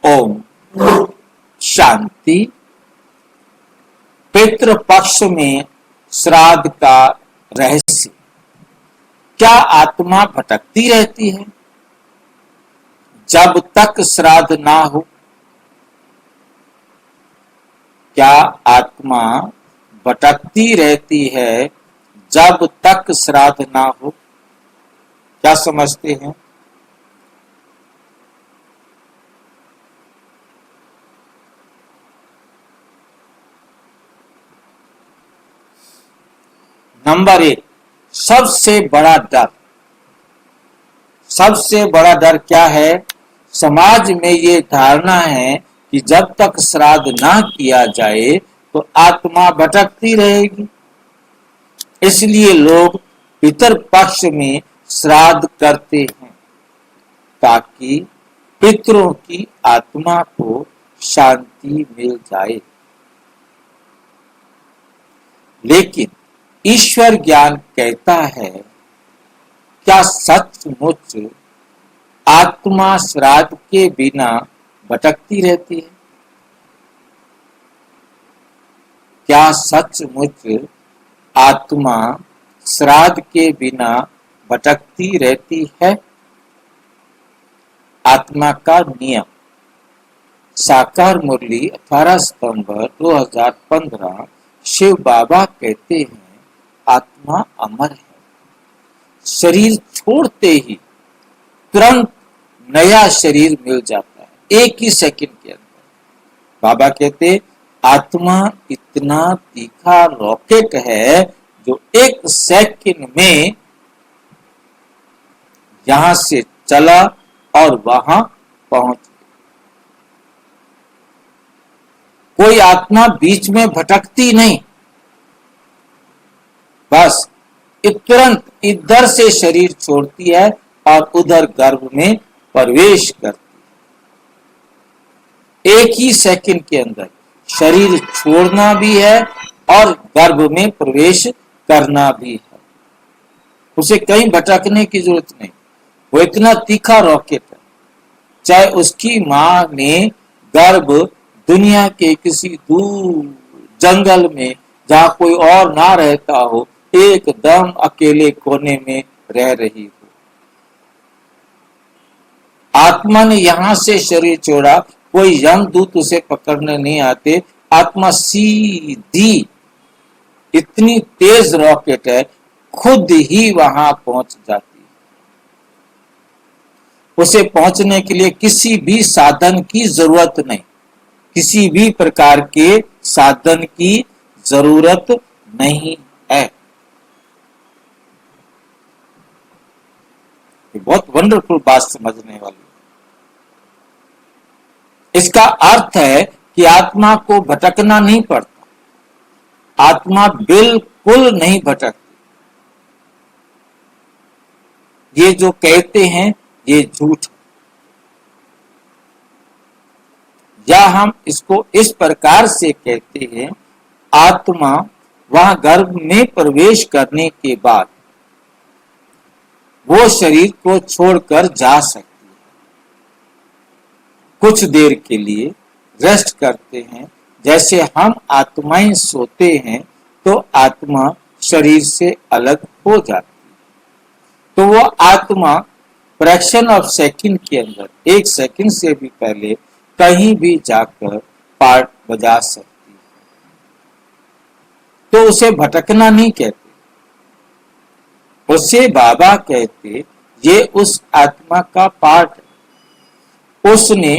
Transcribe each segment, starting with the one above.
ओम शांति। पितृपक्ष में श्राद्ध का रहस्य। क्या आत्मा भटकती रहती है जब तक श्राद्ध ना हो? क्या आत्मा भटकती रहती है जब तक श्राद्ध ना हो? क्या समझते हैं? नंबर 1, सबसे बड़ा डर। सबसे बड़ा डर क्या है? समाज में ये धारणा है कि जब तक श्राद्ध ना किया जाए तो आत्मा भटकती रहेगी। इसलिए लोग पितर पक्ष में श्राद्ध करते हैं ताकि पितरों की आत्मा को शांति मिल जाए। लेकिन ईश्वर ज्ञान कहता है, क्या सचमुच आत्मा श्राद्ध के बिना भटकती रहती है? क्या सचमुच आत्मा श्राद्ध के बिना भटकती रहती है? आत्मा का नियम। साकार मुरली 18 सितंबर 2015। शिव बाबा कहते हैं, आत्मा अमर है। शरीर छोड़ते ही तुरंत नया शरीर मिल जाता है, एक ही सेकंड के अंदर। बाबा कहते, आत्मा इतना तीखा रॉकेट है जो एक सेकंड में यहां से चला और वहां पहुंच गया। कोई आत्मा बीच में भटकती नहीं, बस तुरंत इधर से शरीर छोड़ती है और उधर गर्भ में प्रवेश करती है। एक ही सेकंड के अंदर शरीर छोड़ना भी है और गर्भ में प्रवेश करना भी है। उसे कहीं भटकने की जरूरत नहीं। वो इतना तीखा रॉकेट है, चाहे उसकी मां ने गर्भ दुनिया के किसी दूर जंगल में जहां कोई और ना रहता हो, एकदम अकेले कोने में रह रही हो, आत्मा ने यहां से शरीर छोड़ा, कोई यमदूत उसे पकड़ने नहीं आते। आत्मा सीधी, इतनी तेज रॉकेट है, खुद ही वहां पहुंच जाती है। उसे पहुंचने के लिए किसी भी साधन की जरूरत नहीं, किसी भी प्रकार के साधन की जरूरत नहीं है। बहुत वंडरफुल बात समझने वाली। इसका अर्थ है कि आत्मा को भटकना नहीं पड़ता। आत्मा बिल्कुल नहीं भटकती। ये जो कहते हैं ये झूठ है। या हम इसको इस प्रकार से कहते हैं, आत्मा वहां गर्भ में प्रवेश करने के बाद वो शरीर को छोड़कर जा सकती है। कुछ देर के लिए रेस्ट करते हैं। जैसे हम आत्माएं सोते हैं तो आत्मा शरीर से अलग हो जाती है, तो वो आत्मा फ्रैक्शन ऑफ सेकंड के अंदर, एक सेकंड से भी पहले कहीं भी जाकर पार्ट बजा सकती है। तो उसे भटकना नहीं कहते, उसे बाबा कहते ये उस आत्मा का पार्ट है। उसने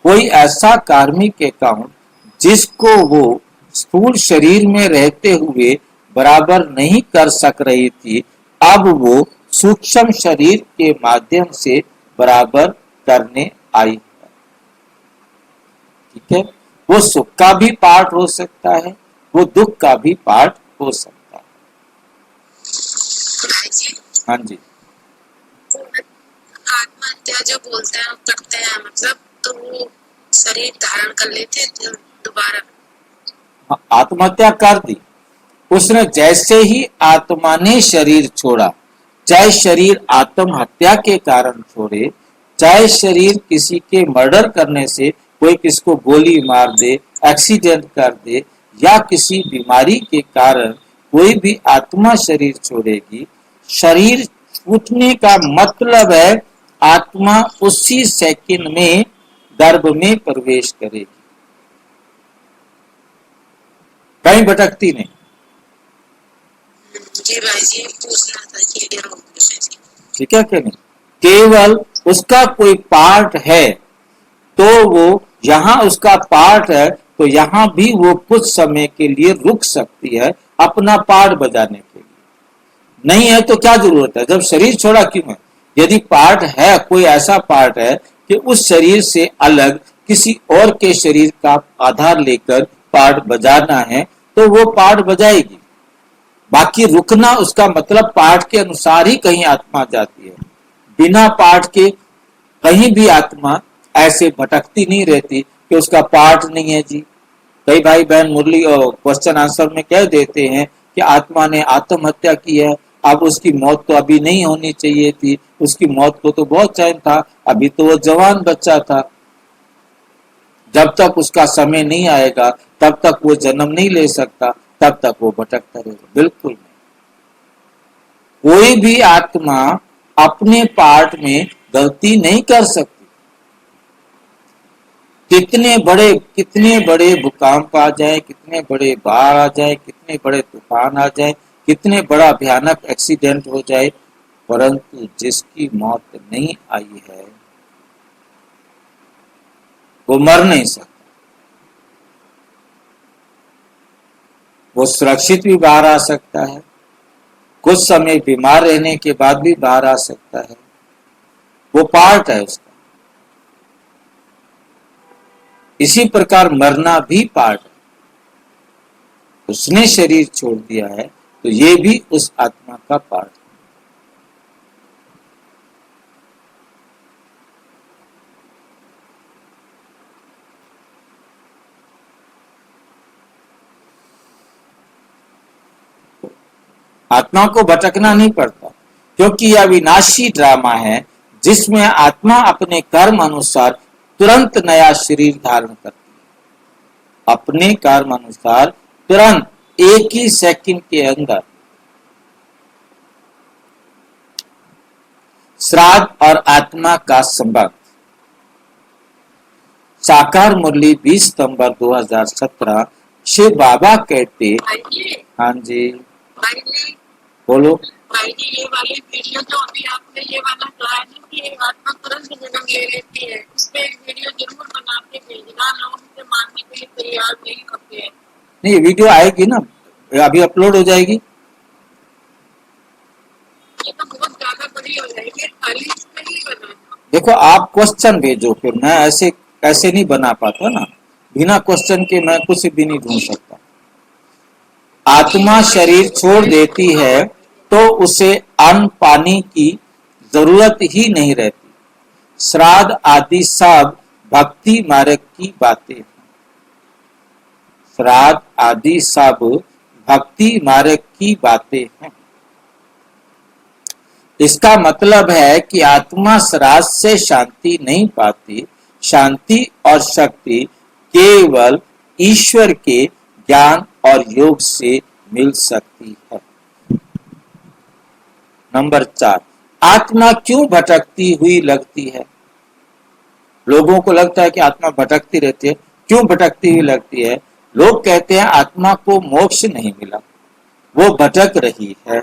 कोई ऐसा कार्मिक अकाउंट जिसको वो स्थूल शरीर में रहते हुए बराबर नहीं कर सक रही थी, अब वो सूक्ष्म शरीर के माध्यम से बराबर करने आई है। ठीक है, वो सुख का भी पार्ट हो सकता है, वो दुख का भी पार्ट हो सकता है। हाँ जी। आत्महत्या जो बोलते हैं करते हैं, मतलब तो वो शरीर धारण कर लेते हैं दोबारा। आत्महत्या कर दी उसने। जैसे ही आत्मा ने शरीर छोड़ा, चाहे शरीर आत्महत्या के कारण छोड़े, चाहे शरीर किसी के मर्डर करने से, कोई किसको गोली मार दे, एक्सीडेंट कर दे, या किसी बीमारी के कारण कोई भी आत्मा शरीर छोड़ेगी, शरीर छूटने का मतलब है आत्मा उसी सेकंड में गर्भ में प्रवेश करेगी, कहीं भटकती नहीं। जी भाई जी, पूछना था क्लियर हो गया। ठीक है कि नहीं? केवल उसका कोई पार्ट है तो वो, यहाँ उसका पार्ट है तो यहाँ भी वो कुछ समय के लिए रुक सकती है अपना पार्ट बजाने के लिए। नहीं है तो क्या जरूरत है, जब शरीर छोड़ा क्यों है? यदि पार्ट है, कोई ऐसा पार्ट है कि उस शरीर से अलग किसी और के शरीर का आधार लेकर पार्ट बजाना है तो वो पार्ट बजाएगी। बाकी रुकना, उसका मतलब पार्ट के अनुसार ही कहीं आत्मा जाती है, बिना पार्ट के कहीं भी आत्मा ऐसे भटकती नहीं रहती कि उसका पार्ट नहीं है जी। कई भाई बहन मुरली और क्वेश्चन आंसर में कह देते हैं कि आत्मा ने आत्महत्या की है, अब उसकी मौत तो अभी नहीं होनी चाहिए थी, उसकी मौत को तो बहुत टाइम था, अभी तो वो जवान बच्चा था, जब तक उसका समय नहीं आएगा तब तक वो जन्म नहीं ले सकता, तब तक वो भटकता रहेगा। बिल्कुल नहीं। कोई भी आत्मा अपने पार्ट में गलती नहीं कर सकती। कितने बड़े भूकंप आ जाए, कितने बड़े बाढ़ आ जाए, कितने बड़े तूफान आ जाए, कितने बड़ा भयानक एक्सीडेंट हो जाए, परंतु जिसकी मौत नहीं आई है वो मर नहीं सकता। वो सुरक्षित भी बाहर आ सकता है, कुछ समय बीमार रहने के बाद भी बाहर आ सकता है, वो पार्ट है उसका। इसी प्रकार मरना भी पार्ट है। उसने शरीर छोड़ दिया है तो ये भी उस आत्मा का पार्ट है। आत्मा को भटकना नहीं पड़ता, क्योंकि यह विनाशी ड्रामा है जिसमें आत्मा अपने कर्म अनुसार तुरंत नया शरीर धारण करती है। अपने कर्म अनुसार तुरंत, एक ही सेकंड के अंदर। श्राद्ध और आत्मा का संबंध। साकार मुरली 20 सितंबर 2017। शिव बाबा कहते, हाँ जी बोलो। भाई जी, ये वाली वीडियो जो अभी आपने ये वाला कहा है ना कि आत्मा तुरंत जन्म ले लेती है, इस पे एक वीडियो जरूर बना के भेजना, लोग इसे मानने के लिए तैयार नहीं होते हैं। नहीं, वीडियो आएगी ना, अभी अपलोड हो जाएगी। ये तो बहुत ज्यादा बड़ी हो जाएगी, खाली इसमें नहीं बनाना। देखो, आप क्वेश्चन भेजो, फिर मैं ऐसे नहीं बना पाता ना, बिना क्वेश्चन के मैं कुछ भी नहीं ढूंढ सकता। आत्मा शरीर छोड़ देती है तो उसे अन्न पानी की जरूरत ही नहीं रहती। श्राद्ध आदि सब भक्ति मार्ग की बातें हैं। श्राद्ध आदि सब भक्ति मार्ग की बातें हैं। इसका मतलब है कि आत्मा श्राद्ध से शांति नहीं पाती। शांति और शक्ति केवल ईश्वर के ज्ञान और योग से मिल सकती है। नंबर 4, आत्मा क्यों भटकती हुई लगती है? लोगों को लगता है कि आत्मा भटकती रहती है। क्यों भटकती हुई लगती है? लोग कहते हैं आत्मा को मोक्ष नहीं मिला, वो भटक रही है।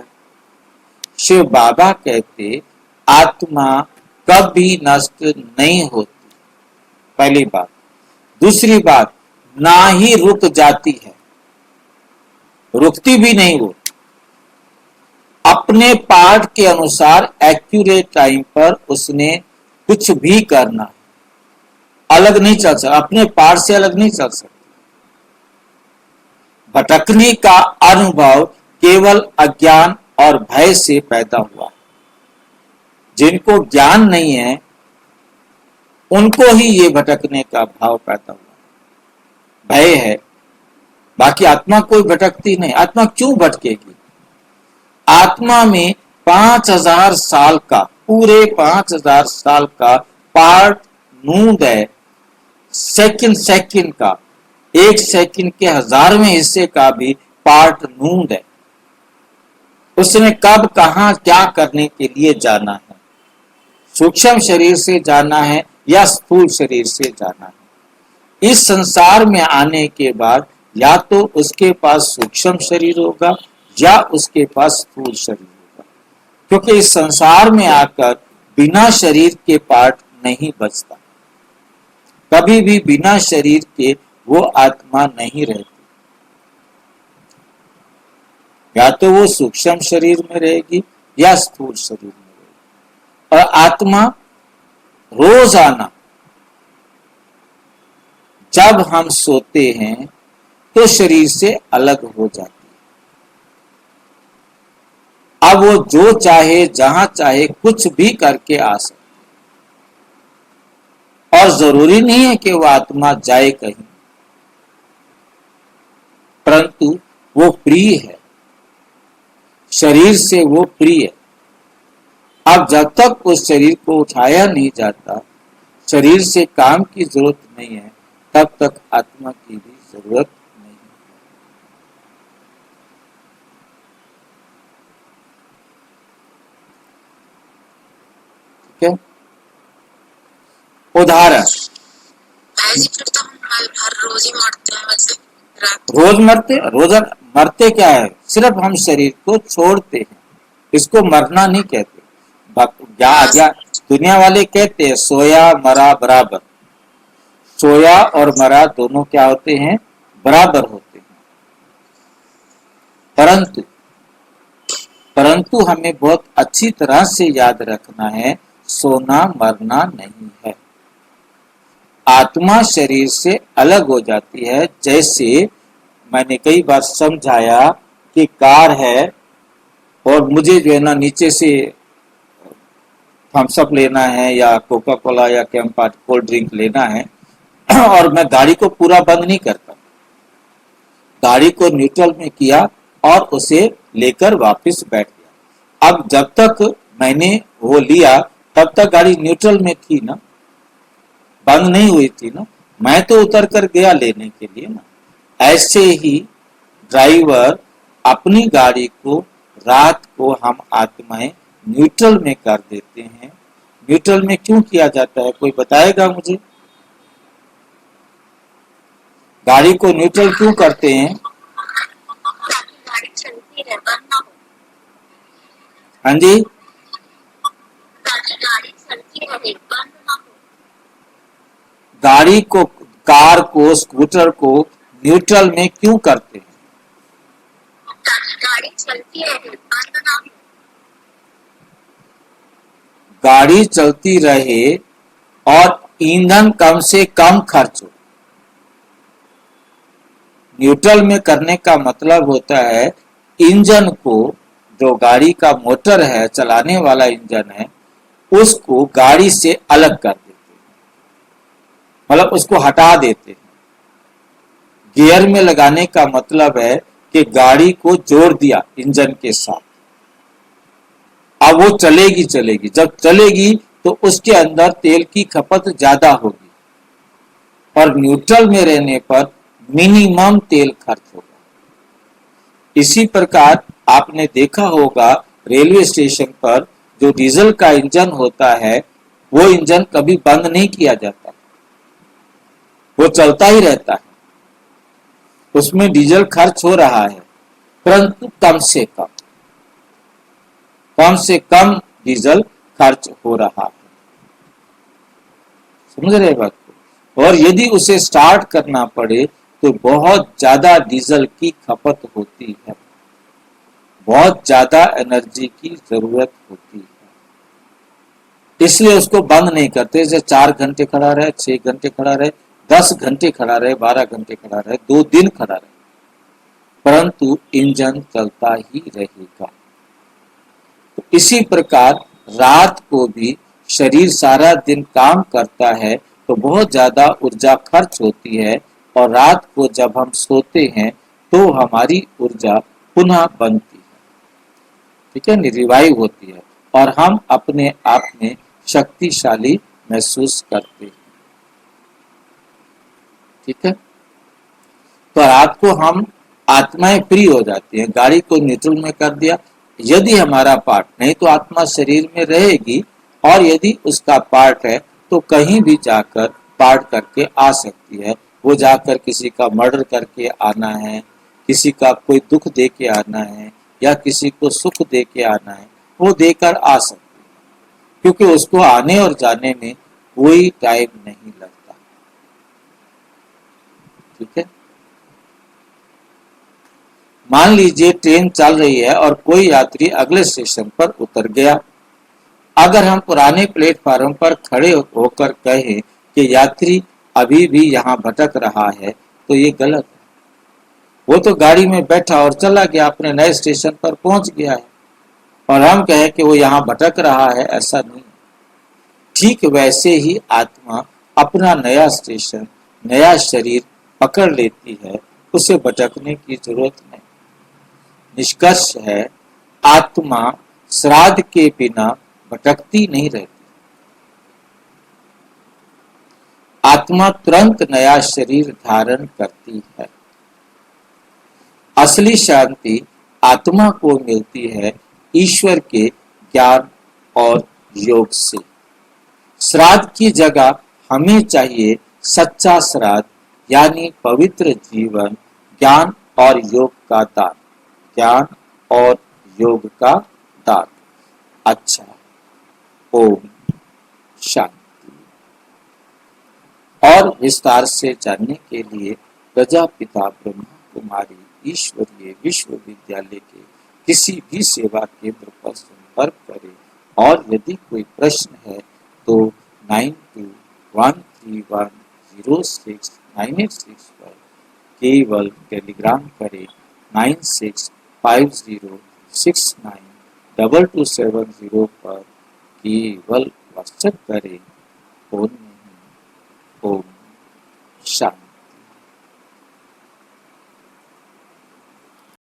शिव बाबा कहते आत्मा कभी नष्ट नहीं होती, पहली बात। दूसरी बात, ना ही रुक जाती है, रुकती भी नहीं वो। अपने पार्ट के अनुसार एक्यूरेट टाइम पर उसने कुछ भी करना है, अलग नहीं चल सकता, अपने पार्ट से अलग नहीं चल सकती। भटकने का अनुभव केवल अज्ञान और भय से पैदा हुआ है। जिनको ज्ञान नहीं है उनको ही ये भटकने का भाव पैदा हुआ, भय है। बाकी आत्मा कोई भटकती नहीं। आत्मा क्यों भटकेगी? आत्मा में 5000 साल का, पूरे 5000 साल का पार्ट नूंद है, सेकंड का, 1 सेकंड के 1000वें हिस्से का भी पार्ट नूंद है। उसने कब कहां क्या करने के लिए जाना है, सूक्ष्म शरीर से जाना है या स्थूल शरीर से जाना है। इस संसार में आने के बाद या तो उसके पास सूक्ष्म शरीर होगा या उसके पास स्थूल शरीर होगा, क्योंकि इस संसार में आकर बिना शरीर के पार्ट नहीं बचता। कभी भी बिना शरीर के वो आत्मा नहीं रहती, या तो वो सूक्ष्म शरीर में रहेगी या स्थूल शरीर में रहेगी। और आत्मा रोजाना जब हम सोते हैं तो शरीर से अलग हो जाती है। अब वो जो चाहे जहां चाहे कुछ भी करके आ सकती, और जरूरी नहीं है कि वो आत्मा जाए कहीं, परंतु वो प्रिय है, शरीर से वो प्रिय है। अब जब तक उस शरीर को उठाया नहीं जाता, शरीर से काम की जरूरत नहीं है, तब तक आत्मा की भी जरूरत नहीं है। ठीक है, उदाहरण, फिर तो हम हर रोज ही मरते हैं वैसे। रोज मरते क्या है, सिर्फ हम शरीर को छोड़ते हैं, इसको मरना नहीं कहते। दुनिया वाले कहते हैं सोया मरा बराबर। सोया और मरा दोनों क्या होते हैं, बराबर होते हैं। परंतु हमें बहुत अच्छी तरह से याद रखना है, सोना मरना नहीं है। आत्मा शरीर से अलग हो जाती है। जैसे मैंने कई बार समझाया कि कार है और मुझे जो है ना नीचे से थम्स अप लेना है या कोका कोला या कैंपा कोल्ड ड्रिंक लेना है, और मैं गाड़ी को पूरा बंद नहीं करता, गाड़ी को न्यूट्रल में किया और उसे लेकर वापस बैठ गया। अब जब तक मैंने वो लिया तब तक गाड़ी न्यूट्रल में थी ना, बंद नहीं हुई थी ना, मैं तो उतर कर गया लेने के लिए ना। ऐसे ही ड्राइवर अपनी गाड़ी को रात को हम आत्माएं न्यूट्रल में कर देते हैं। न्यूट्रल में क्यों किया जाता है, कोई बताएगा मुझे? गाड़ी को न्यूट्रल क्यों करते हैं? गाड़ी चलती रहे, बंद ना हो। हाँ जी, गाड़ी चलती रहे, बंद ना हो। गाड़ी को, कार को, स्कूटर को न्यूट्रल में क्यों करते हैं? गाड़ी चलती रहे, बंद ना हो। गाड़ी चलती रहे और ईंधन कम से कम खर्च हो। न्यूट्रल में करने का मतलब होता है इंजन को, जो गाड़ी का मोटर है, चलाने वाला इंजन है, उसको गाड़ी से अलग कर देते हैं, मतलब उसको हटा देते हैं। गियर में लगाने का मतलब है कि गाड़ी को जोड़ दिया इंजन के साथ, अब वो चलेगी। जब चलेगी तो उसके अंदर तेल की खपत ज्यादा होगी, और न्यूट्रल में रहने पर मिनिमम तेल खर्च होगा। इसी प्रकार आपने देखा होगा रेलवे स्टेशन पर जो डीजल का इंजन होता है, वो इंजन कभी बंद नहीं किया जाता, वो चलता ही रहता है। उसमें डीजल खर्च हो रहा है, परंतु कम से कम डीजल खर्च हो रहा है। समझ रहे बात को? और यदि उसे स्टार्ट करना पड़े तो बहुत ज्यादा डीजल की खपत होती है, बहुत ज्यादा एनर्जी की जरूरत होती है। इसलिए उसको बंद नहीं करते। जैसे 4 घंटे खड़ा रहे, 6 घंटे खड़ा रहे, 10 घंटे खड़ा रहे, 12 घंटे खड़ा रहे, 2 दिन खड़ा रहे, परंतु इंजन चलता ही रहेगा। तो इसी प्रकार रात को भी शरीर सारा दिन काम करता है तो बहुत ज्यादा ऊर्जा खर्च होती है, और रात को जब हम सोते हैं तो हमारी ऊर्जा पुनः बनती है, ठीक है, रिवाइव होती है, और हम अपने आप में शक्तिशाली महसूस करते हैं। ठीक है, तो रात को हम आत्माएं फ्री हो जाती हैं, गाड़ी को न्यूट्रल में कर दिया। यदि हमारा पार्ट नहीं तो आत्मा शरीर में रहेगी, और यदि उसका पार्ट है तो कहीं भी जाकर पार्ट करके आ सकती है। वो जाकर किसी का मर्डर करके आना है, किसी का कोई दुख दे के आना है, या किसी को सुख दे के आना है, वो देकर आ सकती है, क्योंकि उसको आने और जाने में कोई टाइम नहीं लगता। ठीक है, मान लीजिए ट्रेन चल रही है और कोई यात्री अगले स्टेशन पर उतर गया। अगर हम पुराने प्लेटफार्म पर खड़े होकर कहें कि यात्री अभी भी यहाँ भटक रहा है, तो ये गलत है। वो तो गाड़ी में बैठा और चला गया, अपने नए स्टेशन पर पहुंच गया है, और हम कहें कि वो यहाँ भटक रहा है, ऐसा नहीं। ठीक वैसे ही आत्मा अपना नया स्टेशन, नया शरीर पकड़ लेती है, उसे भटकने की जरूरत नहीं। निष्कर्ष है, आत्मा श्राद्ध के बिना भटकती नहीं रहती। आत्मा तुरंत नया शरीर धारण करती है। असली शांति आत्मा को मिलती है ईश्वर के ज्ञान और योग से। श्राद्ध की जगह हमें चाहिए सच्चा श्राद्ध, यानी पवित्र जीवन, ज्ञान और योग का दान। ज्ञान और योग का दान। अच्छा, ओम शांति। और विस्तार से जानने के लिए प्रजापिता ब्रह्मा कुमारी ईश्वरीय विश्वविद्यालय के किसी भी सेवा केंद्र पर संपर्क करें, और यदि कोई प्रश्न है तो 9213106986 पर केवल टेलीग्राम करें। 9650692270 पर केवल व्हाट्सएप करें। फोन नहीं। ओम शांति।